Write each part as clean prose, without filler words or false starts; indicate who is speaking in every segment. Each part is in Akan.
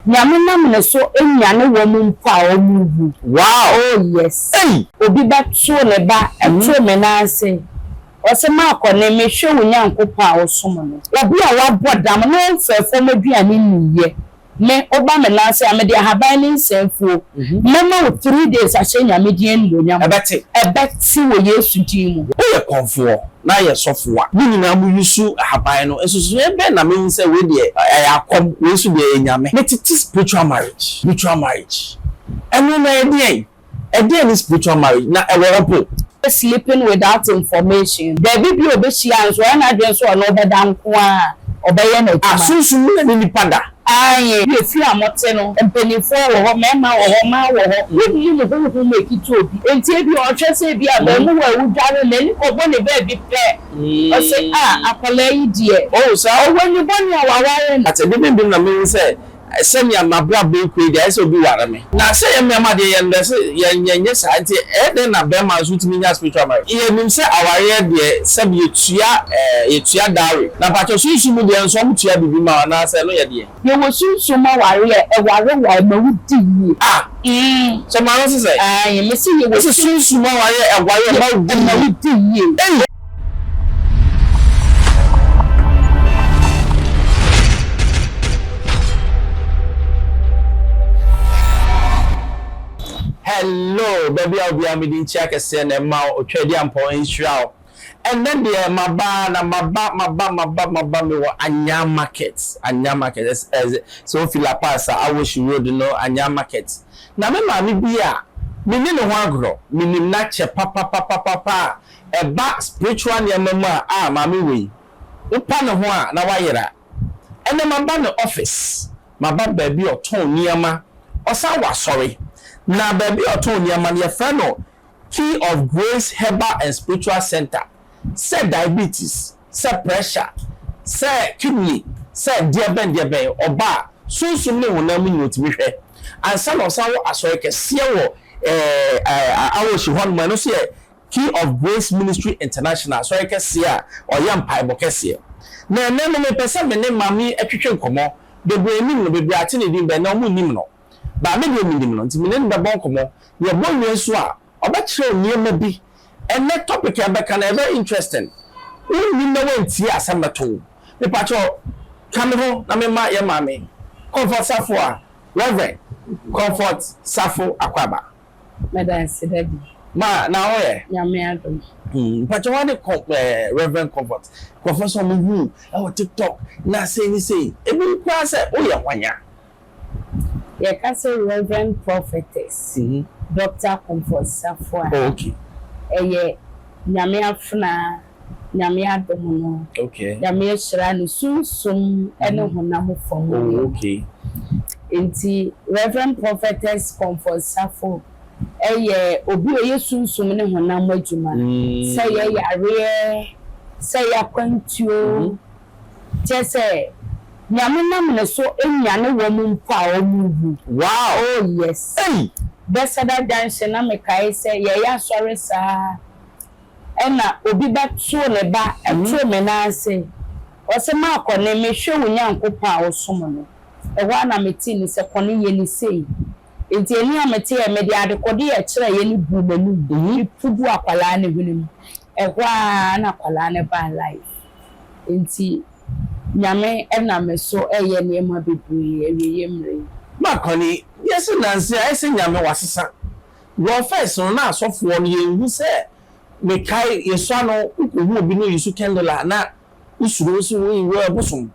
Speaker 1: nyame nam ne so enyane wo mu mpa o mu. Wow, oh yes. Obi beto ne ba eto me na ase. Ose ma akone me hwe wo nyankopon a wo som no. Obi a wabodam no mfefo maduane niye. Me oba me na ase amede ahaban ni nsemfuo. Mema 3 days ahye nyame die ndo nyam. Ebeti wo Yesu din mu.
Speaker 2: Oye konfo na ye sofo a. Ni nyina mu yusu ahaban no. Esusu ebe na me nse we de akom Yesu de nyame. It is spiritual marriage. Spiritual marriage. Enu na ede ni spiritual marriage na ewo
Speaker 1: sleeping without information. There be obeshi anso na adwen so no beda nko a obeye na tuma.
Speaker 2: Asusu na ni pada.
Speaker 1: Aye, ye fi amote no. Empenifo wo ho, mema wo ho, ma wo ho. We ni mo ho make it obi. Enti e bi o hwese bi a ba mu wa wudware na ni ko bo ne ba bi pe. O se akola yi die.
Speaker 2: Oh, so
Speaker 1: when you born ya waware na.
Speaker 2: Ate bi na me say send ya mabra be kwe dey say obi ware me na say ya me ma de ye ndese ye sa ante e de na be ma so timi nya spiritual marriage ye nim say aware de sabe ye tua dawry na pa to sunsu mu de nso mu tua bibi ma na say no ye de
Speaker 1: ye wo sunsu ma ware e ware wa ma wudi yi
Speaker 2: so ma no say
Speaker 1: ye me say ye wo
Speaker 2: sunsu ma ware e ware ma wudi yi Hello, baby, I'll be a meeting check a send a mouth or trade ampo in shroud. And then the my Anya markets. Anya market as so Philipasa, I wish you would know Anya markets. Now, me be a meaning one grow, meaning nature, papa, a back spiritual near mama, mammy we. Upon a one, now I era. And then my banner office, my baby or tone near ma, or sawa sorry. Na baby otonia man ye friend Key of Grace Herbal and Spiritual Center. Say diabetes, say pressure, say kidney, say diabetes oba so me wona mu nyotimi hwe. Ansa no sawo asoye kese wo awoshi hon man no say Key of Grace Ministry International so kese a oyam paibo kese. Na me pese me ne mami atwetwe nkomo bebre nim no bebre ate ne din be na omu nim no. Ba me de mindim no ntimi ne be komo ye bonwe so a obekire oniema bi ene topic e be kana very interesting wonni na wanti asambato me pacho kamero na me ma ye ma me comfort Sarfo a Reverend Comfort Sarfo Akwaba
Speaker 1: meda sidabi
Speaker 2: ma na oye
Speaker 1: nyame adom
Speaker 2: pacho wane Reverend Comfort so mu e TikTok na say ni say e bi kwa say oye wanya.
Speaker 1: Ye can say Reverend Prophetess, Dr. Comfort Sarfo.
Speaker 2: Okay.
Speaker 1: Eye nyame afuna nyame adomo.
Speaker 2: Okay.
Speaker 1: Nyame shira no sunsum ene honam fom.
Speaker 2: Okay.
Speaker 1: Enti Reverend Prophetess Comfort Sarfo eye obi oye sunsum ne honam adwuma. Say ye yare, say ya kwantuo. Say nyame nam ne so enyane wo mu mpa o mu. Wow, oh yes. Besada dance na me kai say ye ya sori sa. Ena obi beto ne ba eto me na ase. O se ma akone me hwe wo nyankopon a wo som no. E wa na me ti ni se kone ye ni sei. Enti eni amete e me de adekode ye kire ye ni bu manu. Ipudu akwala ne hunim. E wa na akwala ne ba life. Enti nyame ena me so eye niema bebree ewiye mre
Speaker 2: makoni yesu nansi ese nyame wasesa wo first no na asofo no ye hu se me kai yesu ano ukuhu obi no yesu kendela na usuro so wo yiwe abosom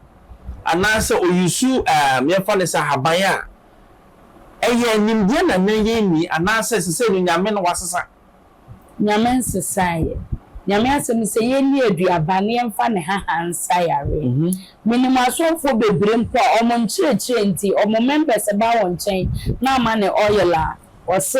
Speaker 2: ana se oyusu me fa ne sa haban a eye nimde na menye ni ana se se no nyame no wasesa
Speaker 1: nyame nsesaye nyame asem se ye ni aduaba ne emfa ne hahansa yare minimum asofo bebre mpo omo nchire nti omo members ba won chen na ama ne oil a o se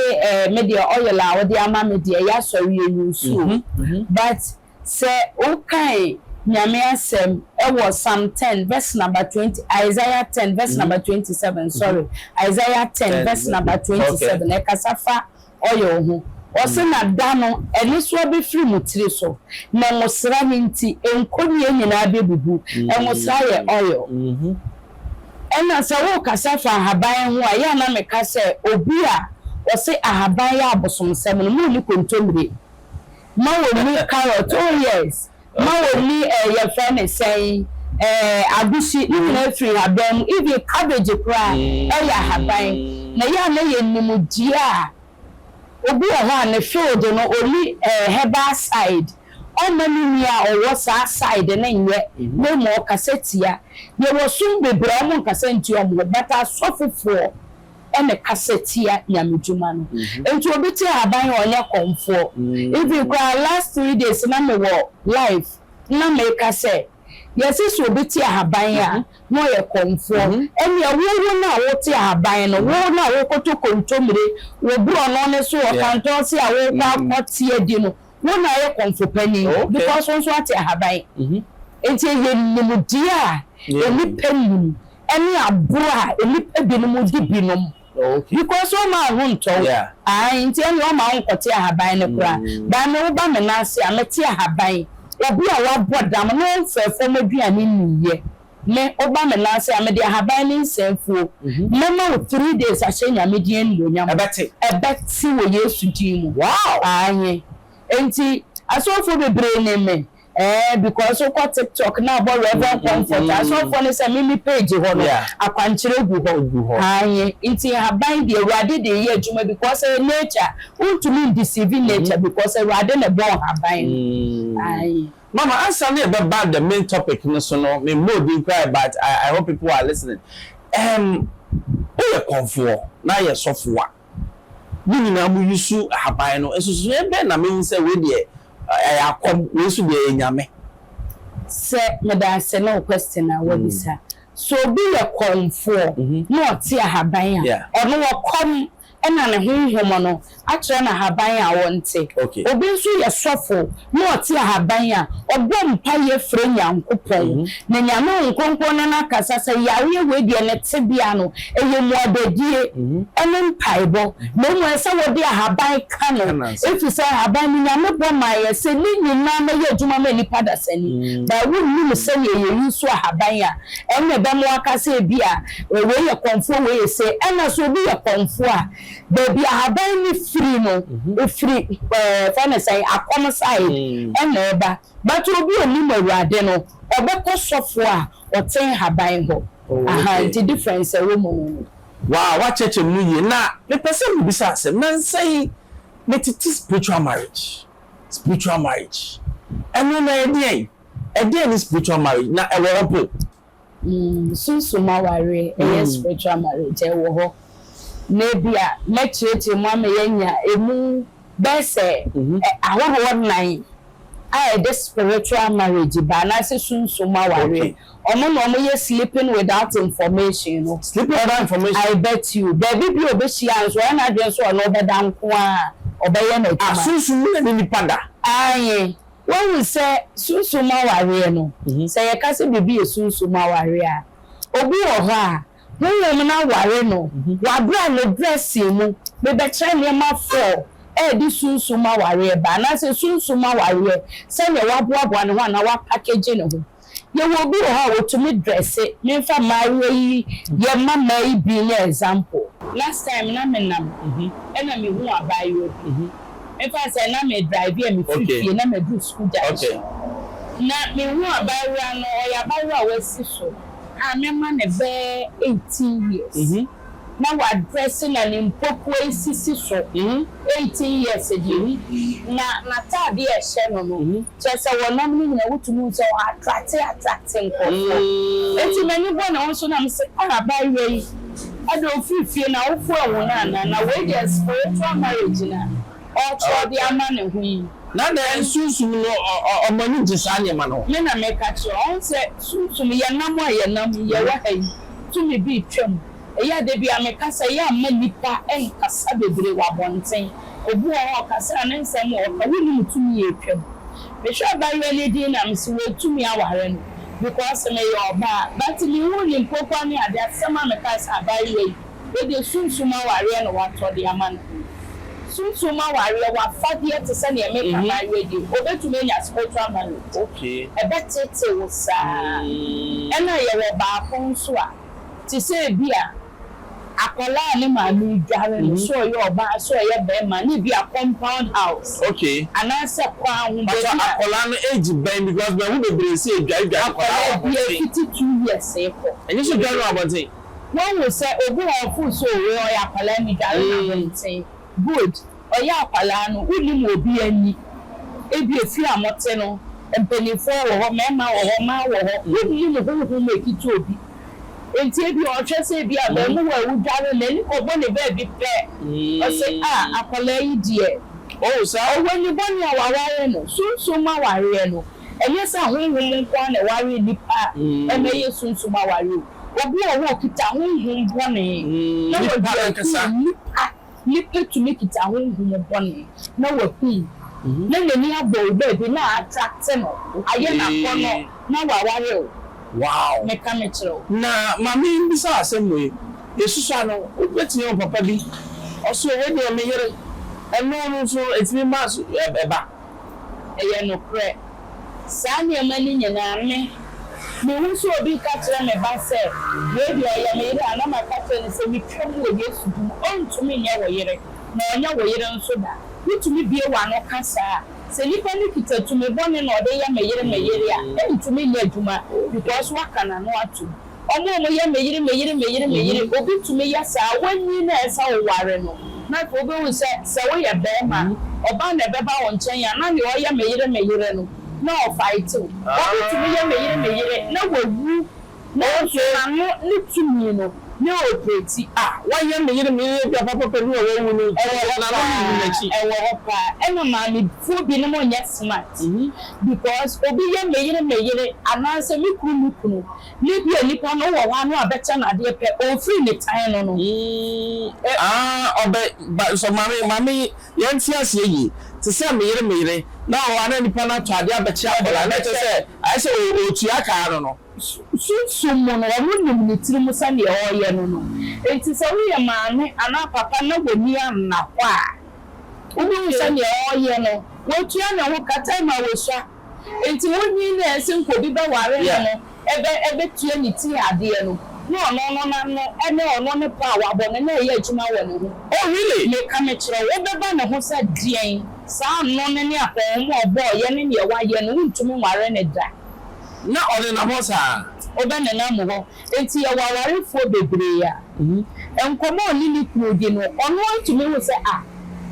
Speaker 1: media oil a wo de ama media ya sori yusu but se o kai nyame asem e was Psalm 10 verse number 20 Isaiah 10 verse number 27 sorry Isaiah 10 verse number 27 e kasafa oil ho Ose na dano eni so be free mutiri so na ngosra nti enkonie nyina abebubu engosra ye oil ɛna sɛ wo kasa fa ahaban ho a ya na meka sɛ obi a wɔse ahaban ya abosomsɛm no mu ni kontomire ma wo ni carrot oh yes ma wo ni your friend is saying agushi na free haban even cabbage kra ya ahaban na ya na ye nimudia obi a ho na field no only herbal side on many or sa side na nye no more kassetia ye wo sum bebre mo kassentu o beta sofofo ene kassetia nyamedwuma no enti obeti aban onye komfo even kwa last 3 days na me wo live na me ka say yes so obeti aban a no ye komfo ene wo na wo ti aban no wo na wo koto kontomire wo bro no ne so o kanto se a wo kwa kotie di no wo na ye komfo pani because won so ati aban enti ye nimudia eni penu eni abura eni ebinom di binom because o ma ho nto enti eni o ma nkote ahaban ne kura ba me wo ba me na ase ameti ahaban obi a wa bodam no fefo maduane niye me o ba me na ase amedi ahaban ne nsenfuo me ma 3 days ahye nyamedie nlonyam ebeti wo Yesu din mu wow anye enti asofo bebre ne me because o ko TikTok na about Reverend Comfort asofo ne se mimi page ho no akwankyere gu ho aye enti haban de Awurade de ye adwuma because nature untumi deceive nature because Awurade ne bon haban aye
Speaker 2: mama answer me about the main topic no so no me more be cry but I hope people are listening o ye comfort na ye sofo ni nyina mu yusu haban no esusu ebe na me nse we de akom we su de nyame
Speaker 1: se me da se no question na we bisa so be ye comfort no oti haban a ono wo kom ena ne honhom no akere na haban a wonte obi nso ye sofo no oti haban a obom paye fre nyankopon na nyame nkonkon na kasa se yawe we de ne tebia no eye mu abedie ene mpaibo na mu ese wo de haban ka no efi se haban ni nyame bo maye se ni nyina na ye adwuma ma nipa da sani ba wo ni se ye yusu haban a ene be mu aka se bia we ye konfo we se ena so bi ye konfo a baby ahaban ni free no free fana say akom side eneba but obi oni mawurade no obekọ sofo a oten haban ho the difference we mo
Speaker 2: wow what church mu ye na me person bi bisa asem na say metiti spiritual marriage eno na ede ni spiritual marriage na e wo po
Speaker 1: sunsuma ware spiritual marriage e wo ho nebia mechete mu amenya emu bese ahoro nan I the spiritual marriage ba na se sunsuma ware omo no omo ye sleeping without information no
Speaker 2: sleeping without information
Speaker 1: I bet you baby bi obeshi anso na adwen so no obeda nko a obeye na tuma
Speaker 2: asunsum na ni pada
Speaker 1: aye when we say sunsuma ware no say ye ka se bibi ye sunsuma ware a obi wo ho a when na ware no wa bra no dressing mu be be try ne ma for di sunsuma ware ba na se sunsuma ware se ne wa boaboa ne ho na wa package ne ho ye wo bi ho wo to me dress me fa mare yi ye mama yi bi na example last time na me nam na me hu abayo me fa say na me drive here me fifie na me do school junction na me hu abayo no o ya abayo a wasi so me ma ne be 18 years na wa dressing na mpoko esisi so 18 years edi na tade e hye no chese wonam ni na wotunu so attracting ko enti mani bo na won so na mse ba yi ado ofifie na wo fo won na we dey spiritual marriage na o cho di ama ne hu yi
Speaker 2: na da sunsum no omani jisanye ma no
Speaker 1: me na me ka cho on se sunsum ye nam a ye nam ye wa hai tumi bi twam eya de bia me kasa ya ma nipa en kasa bebre wa bonten obu o kasa na nsem o ka woni mutumi ye twam me sha ba yo le di na msi we tumi aware no because me yo ba but me woni mpokwa ni ade asema me kasa ba yo we de sunsuma aware no wa to de aman sunsuma aware wa fadie te se ne me ka ba yo di obetumi nya spiritual man
Speaker 2: okay
Speaker 1: e betete wo sa ena ye wo ba konso a ti say bia akola ni ma mi dware no so yo oba so ye be ma ni bia compound house
Speaker 2: okay
Speaker 1: ana se kwa hu be
Speaker 2: akola no age ben because be hu be say dware
Speaker 1: akola bia 52 years e ko
Speaker 2: enyi so dware abonten
Speaker 1: when we say obi won fu so we o ya akola ni dware abonten good o ya akola no uni mo obi ani ebi efi amote no empenifo wo ho mema wo ho ma wo ho uni mo hu mekiti obi enti ebi o twese bi a ba mu wa wudare na ni obo ne ba bi pe o say akola yi die
Speaker 2: oh sa
Speaker 1: wani boni awaware no sunsun ma ware no enye sa honhom nko na ware nipa emeye sunsun ma ware obi owo kita honhom boni na wo kasa nipa to make it honhom boni na wo pi na ni abo be na attract no aye na kono na waware o
Speaker 2: wow
Speaker 1: mechanical
Speaker 2: na mami bisa asemo yesusu ano obetini o papa bi oso we de me yere eno so etimi mas eba
Speaker 1: eye no kre sa ni amani nyina me hu so obi ka kire me ba se we de eye me yere ana ma ka kire se mi twam wo yesu dum ontumi nya wo yere na onya wo yere nso da nitumi bie wa no kasa se nipa ni kitatumi bone na ode ya me yere a entumi nya adwuma because waka na no atu omo ye me yere obi tumi ya sa wanyi na esa wo ware no na ko obi hu se wo ye be ma oba na be ba won chen ya na ni o ye me yere no na o fight o obi tumi ye me yere na wawu na so na no ni tumi no ni operate
Speaker 2: wa ye me yere bi papa pelu o wo ni na no ni chi
Speaker 1: e wo pa e no ma mi fu bi no mo nya smart because obi ye me yere ananse mi kunu ni bi enipa no wo wa no abecha na de pe o free ni time no
Speaker 2: obe so mami ye ntiase yi ti se me yere na o ana nipa na twade abecha bola na te se ai se o tua ka no
Speaker 1: sunsun mo no nim ni tiri musa ne o ye no enti se wo ye maame ana papa na woni anna kwa woni musa ne o ye no wo tua na wo kata ma wo sha enti woni na ese ko bi ba ware no ebe tua ni ti ade no no na no ene ono ne pa wa bo na ye adwuma wo ne ho
Speaker 2: oh really
Speaker 1: le ka me kire wo be ba na ho sa dien sa no ne akon mo obo ye ne ye wa ye no ntumi ware ne da
Speaker 2: na ode na ho sa
Speaker 1: oba na na mo ho enti ye waware fo bebre ya enkomo ni ni kudi no ono ntumi wo se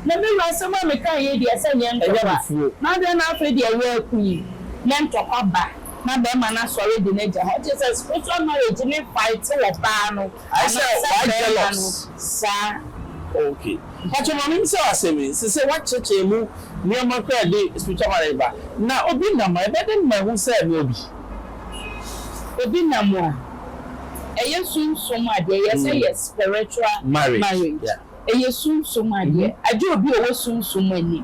Speaker 1: na me wa se ma me kan ye dia se nye ntwa na de na afa dia we akui na ntokwa ba na be ma na sori de na ja ho Jesus spiritual marriage ni fight wo ba no
Speaker 2: I say why jealous
Speaker 1: sa
Speaker 2: okay but you mama say asemi say what church emu ni o ma kwa de spiritual marriage ba na obi na ma be de ma hu say me
Speaker 1: obi na mo eye sunsun ade ye say yes spiritual marriage eye sunsun ade ade obi owo sunsun ani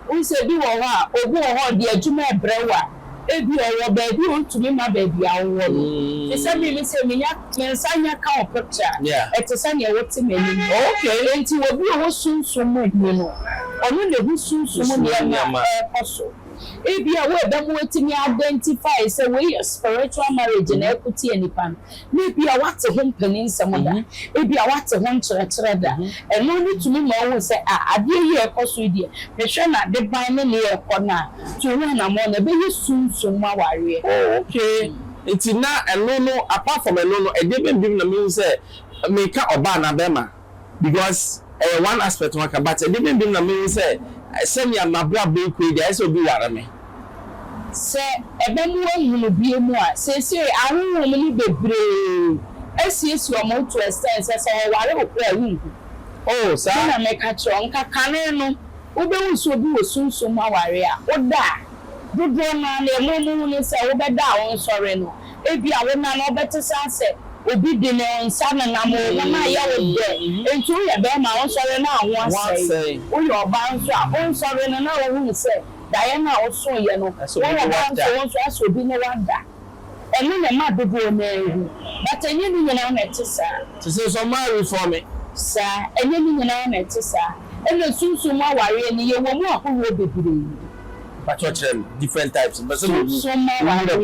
Speaker 1: o se bi wo ha obi wo ho de adwuma ebrewa ebi owo ba bi o tumi ma ba bi awo no se bi se me nsanya ka o picture ete se ne wote mani
Speaker 2: okay
Speaker 1: enti obi owo sunsun ani no onu ne hu sunsun ne na koso ebi a we be mo wetimi identify say we spiritual marriage na equity anipan na ebi a wate ho mpanin samoda ebi a wate ho nkyerɛkyerɛ da eno ni tumi ma wo say ade yi ekoso die me hwɛ na de ban ne ekɔ na to hu na mo na be sunsun ma ware
Speaker 2: okay enti na eno no apart from eno no ede be bim na me say me ka oba na be ma because one aspect one ka but ede be bim na me say send ya mabra be ku dey so bi ware me
Speaker 1: se ebe mu ehunu bi emu a se ahunhun ni bebre esiesu o mo to extend se ware o kwa hu
Speaker 2: oh sa
Speaker 1: na me ka cho nka kane no wo be hu so bi wo sunsun ma ware a wo da dodo na le mu ni se wo be da won sore no ebi a wo na no bete sanse obi de ne onsa na mo na ya wo de entu ya be ma won sore na ho asai wo yo ba nso a won sore na wo hu se Diana also ye no won so aso bi no wada enu ne ma dodo na ehu but enye ni nyina na tisa
Speaker 2: to say so marry for me
Speaker 1: sa enye ni nyina na tisa enu sunsun ma ware ni ye wo mu akwo bebre
Speaker 2: but church different types but
Speaker 1: so ma ware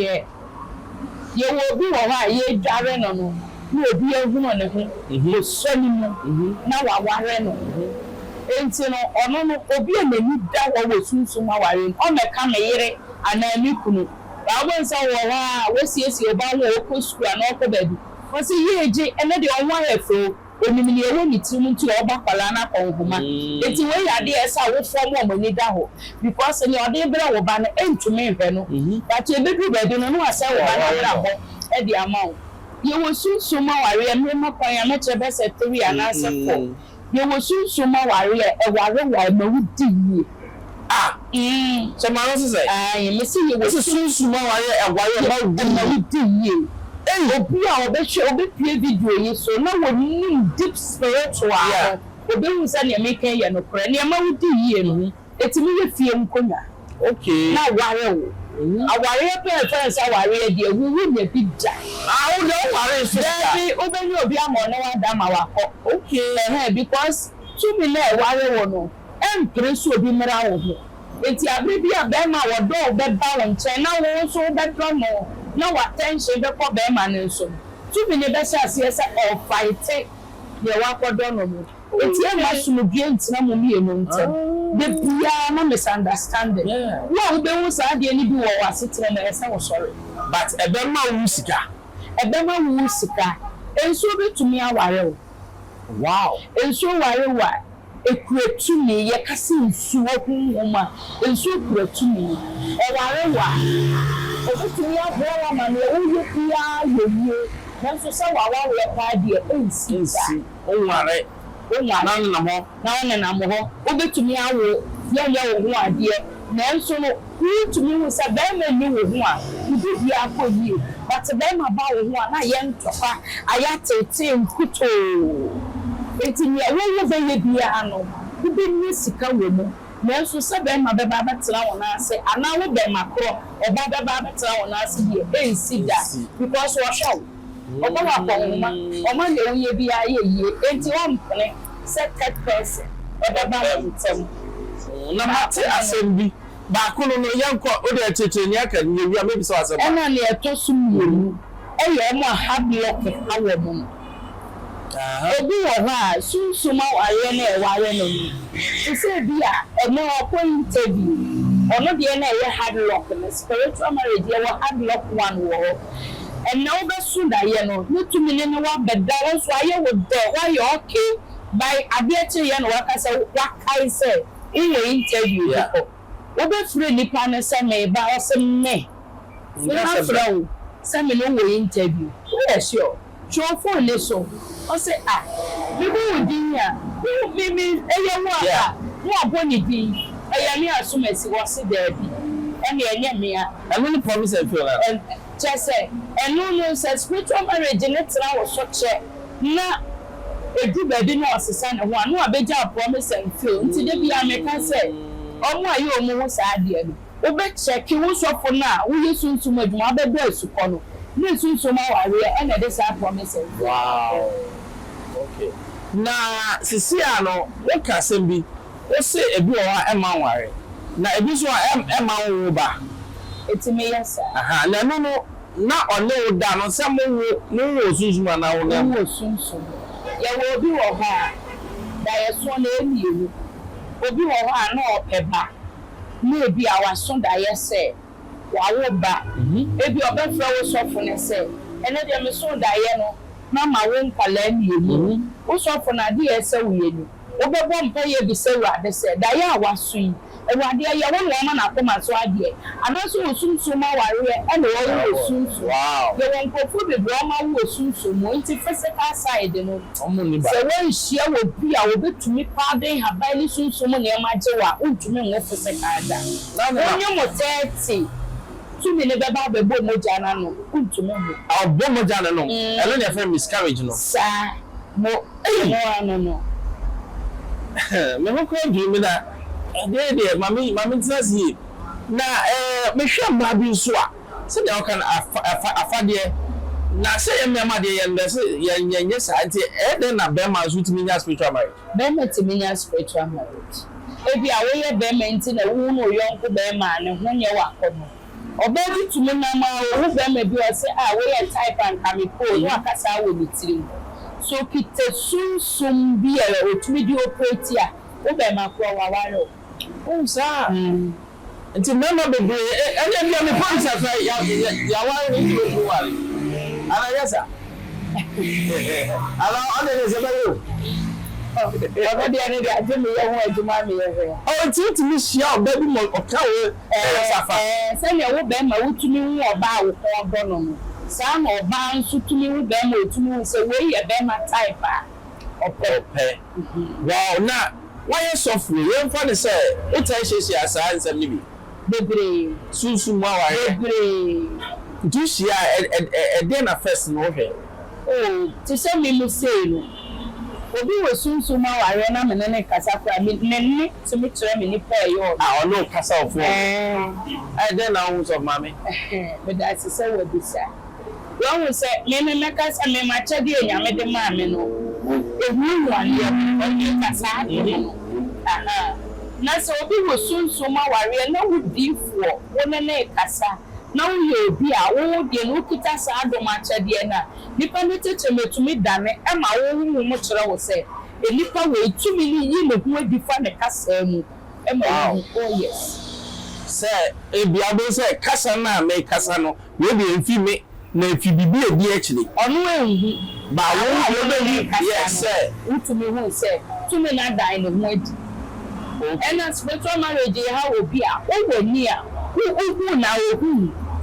Speaker 1: ye wo bi wo ha ye dware no no obi ehunu ne ho so ni mu na waware no enti no ono no obi anani da wo sunsun aware o meka me yere anani kunu ba nsa wo ha wosiesie ba wo okosku ana okobadu o se yeje ene de onwa hefo onimini ewo ni timu nti oba kwala na konhoma enti we yade esa wo form o mani da ho because ni ode bere wo ba no entumi hwe no but ebedu badu no no ase wo ba na bere ho e di amount ye wo sunsun aware me makwan ya meche be se 3 ana se 4 ye wo sunsun aware e ware wa ma wudi yi
Speaker 2: so ma no say
Speaker 1: me see ye wo sunsun aware e ware ma wudi yi obi a obepie video yi so na woni deep spiritual obi hu say na make ye no kore na ma wudi yi no etimi ye fie nkonya
Speaker 2: okay
Speaker 1: na ware wo aware pe fence aware de wu nya bidja
Speaker 2: wo de ware so
Speaker 1: bi obeni obi amo na wa da ma wa ko okay because to me na ware wo no empre so obi mra wo ho enti abre bi abe ma wo do be ba wo nche na wo so be do no na wa tension be ko be ma ne so to me ne be sha se o fight ye wa ko do no mo enti e ma sumu bi entina mo mi enu ntem de bia na misunderstanding wo be hu sa de ni bi wo wasetre na ese wo sorry
Speaker 2: but ebe ma wu sika enso betumi aware wo
Speaker 1: wow enso ware wa ekuretumi ye kase nsu ohunhuma enso ekuretumi e ware wa obetumi abora ma no wo pia yoyie nanso sa wa ware pa de ensi
Speaker 2: o ware
Speaker 1: na mo obetumi awo ye wo ho ade nanso no wutumi wo sa be ma ni wo ho a ubi bia akɔyie but be ma ba wo ho a na ye ntofa ayatete nkuto etimi wo be ye bia ano ubi ni sika wo mu nanso sa be ma be ba betera wo na ase ana wo be makro oba be ba betera wo na ase ye ensi da because wo show oba wa pɔnma o ma le wo ye bia ye enti wo mpene second person ebeba ntem
Speaker 2: na mate assembly ba ko no yanko o de cheche ni aka ni wi maybe so asem
Speaker 1: ena le etosu mienu eye mo ha block awo mo obi wo ha sunsuma ware na e ware no ni se bia e mo ko interview ono de na e hard lock na spiritual marriage e wo hard lock one wo and now be soon da ye no no 2 million wa beda wo so aye wo de wa ye okay by abiache ye no waka say wakai say in your interview wo be free nipa na say me ba o say me na frau say me no wo interview we sure show phone le so o say me go din ya me eye wo aka wo aboni din eye me asumasi wo say there bi ene enye me a
Speaker 2: no promise and feel
Speaker 1: and just say and no says spiritual marriage in it na wo so che na edu bedi na osesa ne ho anu abeja promise and feel nti de bia meka say omo aye omo ho sa ade no wo be check wo sofo na wo yesunsun adwuma abeda asuko no na sunsun ma ware e na de sa promise
Speaker 2: wow okay na sisi ano wo ka sembi wo se ebi o ha e ma ware na ebi so e ma wo ba
Speaker 1: etime yesa
Speaker 2: aha na no na ono da no se mo wo sunsun na wo na
Speaker 1: wo sunsun ya wo obi wo ha da yeso na emielu obi wo ha na opeba na ebi awaso da yese wa wo ba ebi obefra wo sofo ne se ene de me so da ye no na ma wo nkwala emielu wo sofo na de yese wo yenu obebo mpa ye bi se wade se da ye awaso yi ewade ye wo no na akoma so ade anaso wo sunsun ma ware e na wo sunsun
Speaker 2: wow
Speaker 1: ye won kofu be bro ma wo sunsun mo nti physical side no
Speaker 2: omo ni ba
Speaker 1: se wo hia wo bi a wo betumi pa den habali sunsun mo na ma jewa untumi wo physical da onye mo 30 tumi ne beba be bo moja na no untumi mo
Speaker 2: bo moja na no elo ne fa miscarriage no
Speaker 1: sa mo no
Speaker 2: me ko ndu mi na de mami tsasie na me hwe mba bi so a se de o kan afade na se ye me ma de ye ndese ye sa nti de na be ma so timi nya spiritual marriage
Speaker 1: be ma timi nya spiritual marriage ebi a wo ye be ma nti na wo no yonko be ma ne ho nye wa kono Obedi to me na ma wo be me bi o say we are type and kamiko no akasa wo mitiri. So kite sunsum bi e otumi di operate a wo be ma kro wa ware.
Speaker 2: Oh sir. Nti mama bebe enya bi me point afa ya ware ni do ware. Ala yesa. Ala on the sebelo.
Speaker 1: Ọbẹ di ẹni di adi mi yẹ wọn ẹdunmọ mi yẹ hẹ.
Speaker 2: Ọ ti mi ṣia ọbẹ bi mo ọka wo safa.
Speaker 1: Sẹ́ni ẹ̀wọ́ bẹ́ẹ̀ ma wọ́n tún mi wú ọba àwòkọ́ ọgbọ́n nù. Sáà na ọba nso tún mi wú bẹ́ẹ̀ ma òtún mi wú sẹ́ wọ́n yẹ bẹ́ẹ̀ ma táìpà ọ̀pẹ.
Speaker 2: Wow na wáyé sọfúnni yẹn fọ́ ni sẹ́ ó tẹ́ ṣe ṣe àṣà nsẹ́m níbi.
Speaker 1: Bebree.
Speaker 2: Sunsun mu àwọn ayẹ.
Speaker 1: Bebree.
Speaker 2: Ntu ṣia ẹ̀dẹ́ na first ní wọ́n hwẹ́.
Speaker 1: Ti sẹ́ mi mu sèé no. Obi wo sunsun ma ware na me ne kasa kra me ne tumi kire me nipa e yo
Speaker 2: ono kasa ofo den na hu so mama
Speaker 1: me da se wo bisa wo hu se me kasa me ma chede enyame de ma me no ehu wale o kasa no na so obi wo sunsun ma ware na wo difo wo ne kasa na wo ye obi a wo de no kita sa adoma chede na nipa ne tete metumi dane e ma wo hu mu kire wo se e nipa wo etumi ni yi le hu adifa ne kasa mu e ma wo oh yes
Speaker 2: se e bia bo se kasa na me kasa no we bi enfi me na enfi bibi e bi akire
Speaker 1: onu enhu
Speaker 2: ba wo be ni yes se
Speaker 1: utumi hu se tumi na dan ne hu adi and spiritual marriage ha obi a wo wani a wo na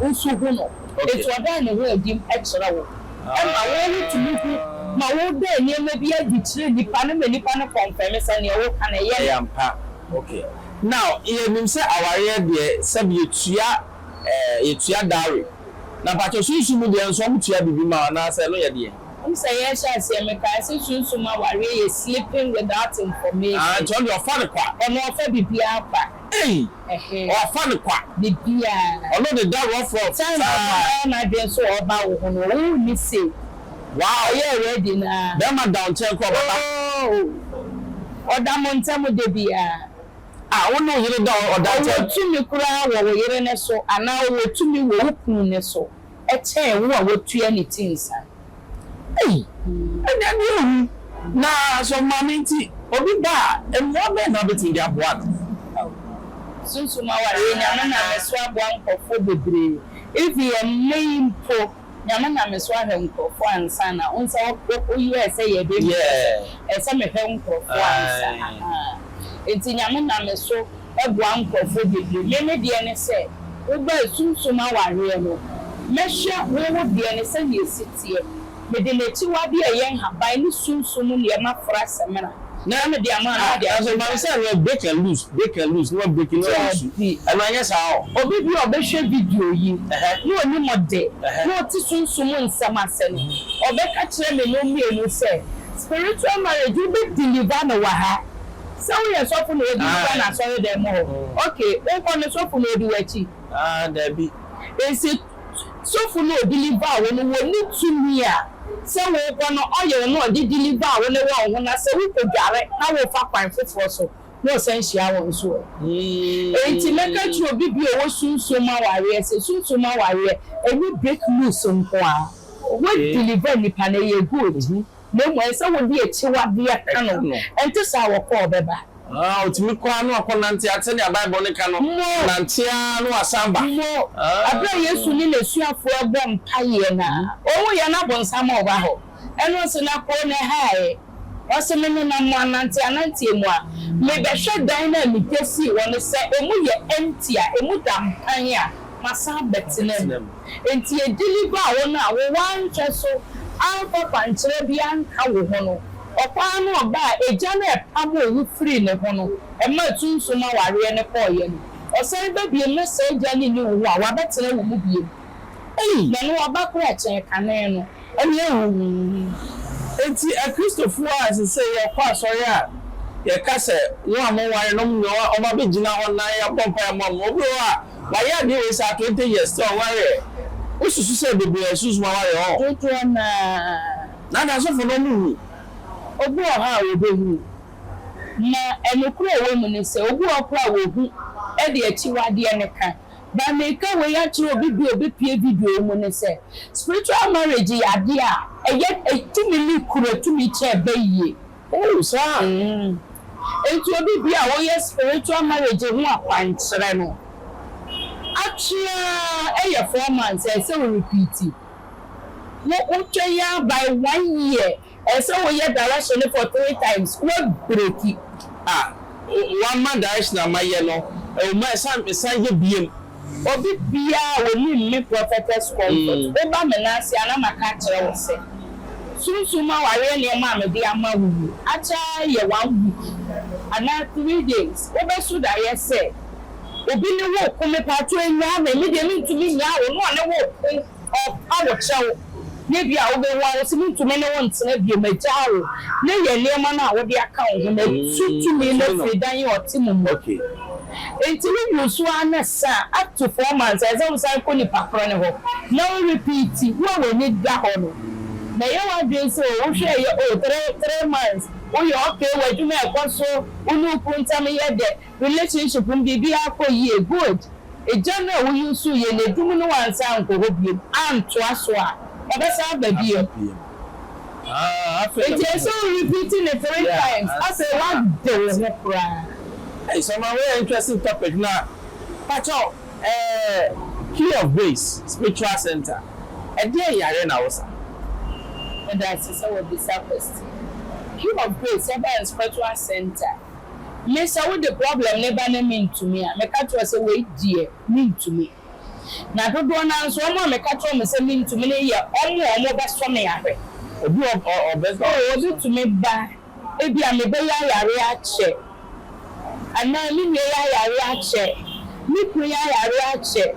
Speaker 1: wo nso hu no etu oda ne ho adi ekira wo e ma wo tumi hu ma wo da ni ma bi adi kire nipa ne me nipa ne confirm say ne wo kan ye
Speaker 2: yampa okay now ye nim say aware de sabi etua dowry na pacho sunsun mu de nso mu tua bibi ma na say no ye de
Speaker 1: say yes say me ka say sunsun ma ware ye sleeping without information
Speaker 2: so your father kwa
Speaker 1: ono fa bibi apa
Speaker 2: o fa ne kwa
Speaker 1: bibi a
Speaker 2: ono de da rough
Speaker 1: na de so oba wo ho no wo ni say wow yeah ready na
Speaker 2: dem ma down check kwa baba
Speaker 1: oda mo ntem de bia
Speaker 2: wo no yire da oda check
Speaker 1: tumi kura wo yire ne so ana wo tumi wo kun ne so e che wo a wo tua ne tinsa
Speaker 2: anya ni na so mama nti obi ba emwa be na betin dia boat
Speaker 1: sunsun ma ware nyama na meso aboa nkofo bebre if you main po nyama na meso ahwe nkofo ansa na onsa o USA ye be esa me hwe nkofo ansa enti nyama na meso aboa nkofo bebre me de ne se wo ba sunsun ma ware no mehia wo de ne se ne sitie me de lechi wa bi eyen haban ni sunsun mu ne ma fra semena na me de ama na de
Speaker 2: so man say we break and lose no breaking no lose e ma nya sa
Speaker 1: obi bi obehwe video yi no oni mode no ti sunsun mu nsam asene obeka kire me no mienu say spiritual marriage be deliver no wa ha so we so for no deliver na so dem ho okay o ko no so for no di wachi
Speaker 2: there be
Speaker 1: esi so for no deliver wo no ni tumi a se wo ko no oye no di deliver wo le wo ho na se wo ko dware na wo fa kwan fofo so no se nhia wo nso enti meka chi obi bi wo sunsun ma ware se sunsun ma ware ewi break loose nko a wo deliver ni pa na ye good no mo se wo di echi wa bi aka no enti sa wo ko obeba
Speaker 2: otimi kwa no akonante ate ne Bible ne ka no nantia no asamba
Speaker 1: abra Yesu ni lesuafo abo mpaye na owo ye na bonsam oba ho eno se na ko ne hae o se me na mo anante mu a me be hwe dan na mi tesi won se emu ye empty a emu dam pan a masa betinem enti e deliver wo na wo wan hwe so alfa panchire bi anka wo ho no ọ̀pá no ọba eja na epamo owu free ne ho no e ma tunsun ma ware ne ko ye no osan be bi me se eja ni ni wo a wa betene wo mu bi na no ọba kura chen kanen no ene ewu
Speaker 2: enti a Christopher as say ye kwa asori a ye ka se wo amware no mu ọba be gina ho na ya pompa ya mo obi a wa ya de we sa 20 years so ware o susu se bebre susu ma ware ho
Speaker 1: to na
Speaker 2: da so fo no mu
Speaker 1: obu oha obehu na enukura ewo mu ne se obu okura wo hu e de achi wade ne ka Ba me ka we ya chi obi bi obi pie video mu ne say spiritual marriage ya de a eye tumi li kuro tumi che bayi.
Speaker 2: Oh sir.
Speaker 1: Enti obi bi a wo ye spiritual marriage ho akwankyere no. Achia eye 4 months e say we repeat. Wo ya by 1 year e say we ye direction for 3 times. We break it.
Speaker 2: 1 month direction am I no. E ma san ye biem.
Speaker 1: Obi bia woni me prophetess comfort. Eba me na ase ana maka kire wo se. Sunsuma ware ne ma me bia ma wu. Acha ye 1 week. Ana 3 days. Obe su da ye say. Obi ni wo kome patu enya me me de me ntumi nya wo no ne wo ko awo chewo. Ne bia wo be wa se me ntumi ne wo ntena bia ma jawo. Ne ye nema na wo de aka wo na tutu me na fredan ye otimu.
Speaker 2: Okay.
Speaker 1: Until you swan up to 4 months, as I was I couldn't pack on ho. No repeat, what we need that honor. Now you are doing so, share your 3 months. Oh, you're okay, where you may also, no point me the relationship will be for ye good. A general will use you, and they do no one sound to hope you, and to us. That's baby. It is so repeating it 3 times. I say, what the cry.
Speaker 2: Hey, some very interesting topic now. Pacho, Key of Grace Spiritual Center. A day yare na osa.
Speaker 1: And that's so the Sarfo. Key of Grace Spiritual Center. Me say what the problem never mean to me. Me catch you say wait dear mean to me. Na do na so mo me catch you me say mean to me na here. Omo be so me ahwe.
Speaker 2: Obi o best.
Speaker 1: Oh, obi to me ba. Ebi a me be yare a che. Ana mi me yare a che. Mi ku yare a che.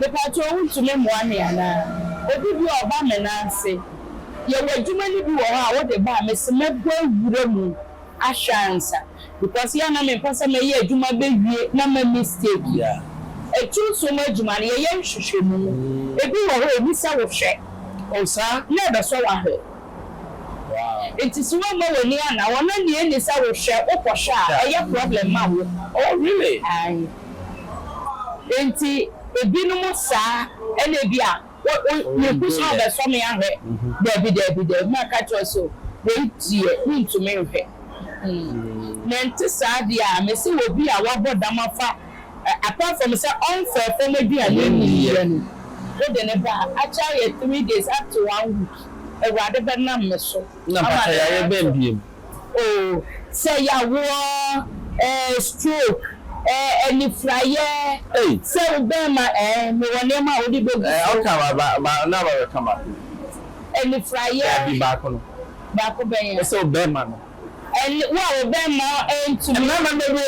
Speaker 1: Me catch you to me mo ane ana. Obi bi oba me na ase. Ye wadwuma ni bi wo ha wo de ba me se mebo awura mu ashansa because ya na me pasa me ye adwuma be wie na ma mistake
Speaker 2: yeah
Speaker 1: etu so ma adwuma ne ye nhwehwe mu ebi wo ho ebi sa wo hwe o sa na be so wa hwe
Speaker 2: wow
Speaker 1: it is one more when ya na wona ne ni sa wo hwe o ko hwe a problem ma wo
Speaker 2: oh really
Speaker 1: ai enti ebi no mo sa ene bia we push out the some ahwe Debbie ma catch us so wait here into me hwe nenti sadia me se obi a wabodama fa apart from say unfair for me bia ni here no we de ne ba actually 3 days up to 1 week e wade be na me so
Speaker 2: na pa ya be biem
Speaker 1: oh say ya wo stroke any flyer say be ma me wone ma odi be
Speaker 2: o ka ba na ba come up
Speaker 1: any flyer
Speaker 2: be back on
Speaker 1: back be ya
Speaker 2: say be ma no
Speaker 1: and what be ma to me
Speaker 2: na be we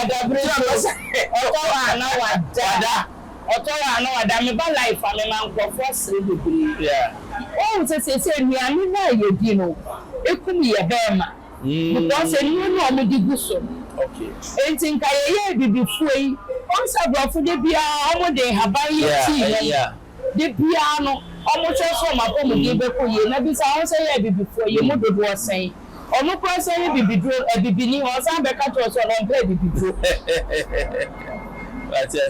Speaker 1: adabre oto na wada me ba life ame man ko force bibiri
Speaker 2: yeah
Speaker 1: oh say nuane na ye di no ekum ye be ma because enu no mo di guso
Speaker 2: okay
Speaker 1: entin ka ye bibifu yi on sa brofo de bia omo de haban ye ti
Speaker 2: yeah
Speaker 1: de bia no omo choso ma ko mo de be ko ye na bi sa on say ye bibifu ye mo dodo osan omo ko say ye bibidro bibini o sa be ka to so on play bibidro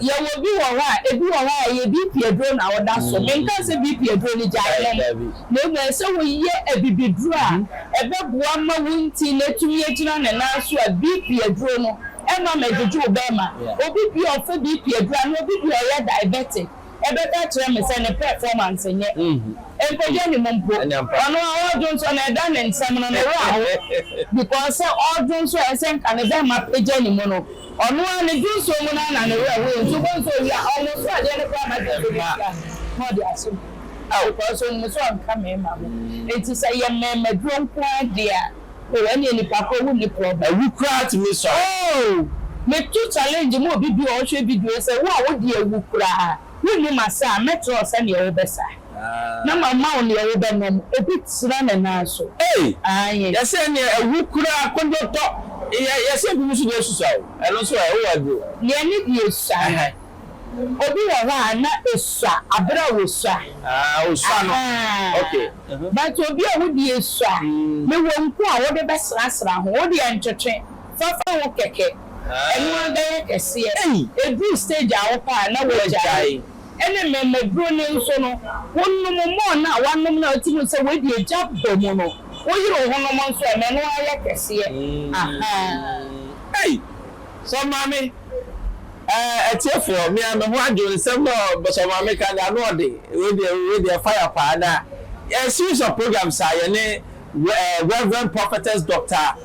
Speaker 1: ye wo bi wo ha ebi wo ha ye bi piedro na wo da so me nka se bi piedro ni jaye no me se wo ye ebibidro a ebe boa ma wunti na tumi agina na na so a bi piedro no e ma mejuju obema obi bi ofe bi piedro na obi bi o ye diabetic ebe ka kire me se ne performance nye enkoje ni mompo ono odun so na da ne nsam no no wa because odun so esen kan be ma peje ni mo no ono ani dun so mo na ne wa we so bon so wi ono so ade ne kwa ma de bi ya no de aso a ko so mo so an ka me ma mo enti say ye me drum kwa dia o we ni pa ko wu ni problem
Speaker 2: we cry to me so
Speaker 1: oh me tu challenge mo bi o hwe video say wo de ewu kura ni masa metro se ne wo besa na mama oni ewo be no ebi tsira na na so aye
Speaker 2: ya se ne ewu kura akodoto ya se bi musu de susu awo eno so e wo adu
Speaker 1: ne ni di esu obi wo ha na esu abra wo su
Speaker 2: osu no okay
Speaker 1: but obi owo di esu me wo nko a wo de be sra ho wo de ntwetwe fafa wo keke eno dey kese e stage a wo pa na wo jai ene me bro ne nso no wonum mo na wanom na otimu se we die jabbo mu no wo yiro honom nso e me no aye kese aha
Speaker 2: so mami etiefo me am ho adwo sem no so mami ka na no de we dey fire pa na a series of programs are ne Reverend Prophetess Dr.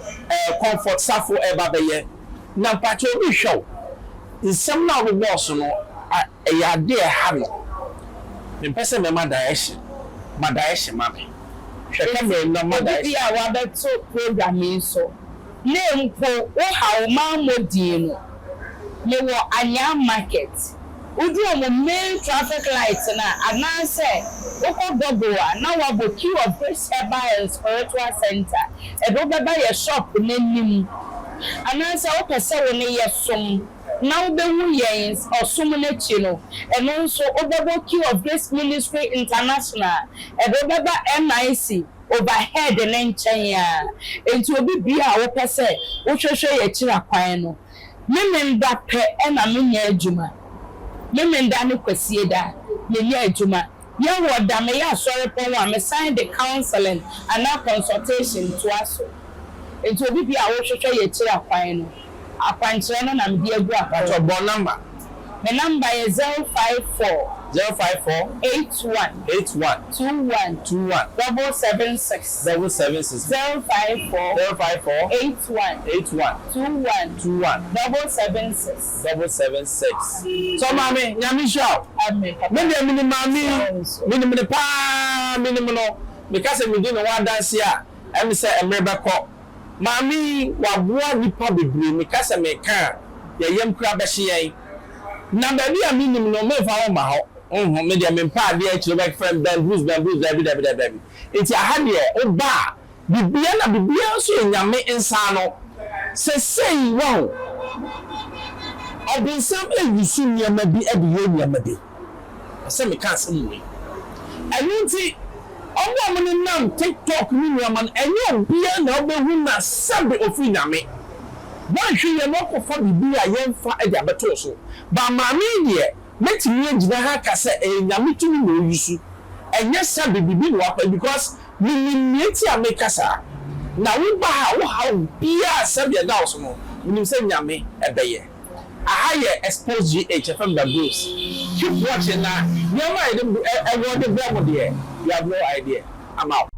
Speaker 2: Comfort Sarfo Ebabeye na pacho bi show nsem na wo boss no ya de ha no me pese me direction mami hweka me no direction
Speaker 1: bi a wa beto program so na mpo wo ha o ma modin no me wo anya market udu o main traffic lights na ananse oko double na wa bo queue of grace herbal spiritual center e do beba ye shop n'anim ananse o pese wo ne ye som na wo be hu yen osom n'achi no eno nso o beba queue of grace ministry international e do beba MIC overhead ne nchen ya enti obi bia wo pese wo hwehwe ye kira kwan no memenda pe na menya adwuma memenda ne kwasie da menya adwuma ye wo da me ya sori pon wa me sign the counseling and consultation to aso enti obi bia wo hwehwe ye kira kwan no akwankyere no na me di agu
Speaker 2: apato bon number
Speaker 1: my number is 054 81 21 776 054 81 21 776
Speaker 2: so mami nyami show
Speaker 1: amen
Speaker 2: me de mini mami mini pa mini no because me dey no wa dance a em say emre ko mami wa boa nipa bebre me kasa me kan ye yem kura be hye na ba bi a minim no me fa wo ma ho me de me pa de a chiro back friend Ben Bruce baby enti aha de o ba bibia na bibia so enyame nsa no se sei wo obinsam egusu nyama bi abiye nyama bi ase me kan se mu anunti obo mo ni nam TikTok ni nyama enyo bia na obehu na sabe ofi nyame bon hwe no ko fa bibia yemfa ade abeto so ba mami de metimi agina ha ka se enyame tumi no yusu enye sabe bibi no apa because minimiti amekasa na wo ba ha wo ha bia sabe da so no minim se nyame ebeye aha ye Xposed GH from the Bruce keep watching na nyama e wo de bramo de you have no idea I'm out.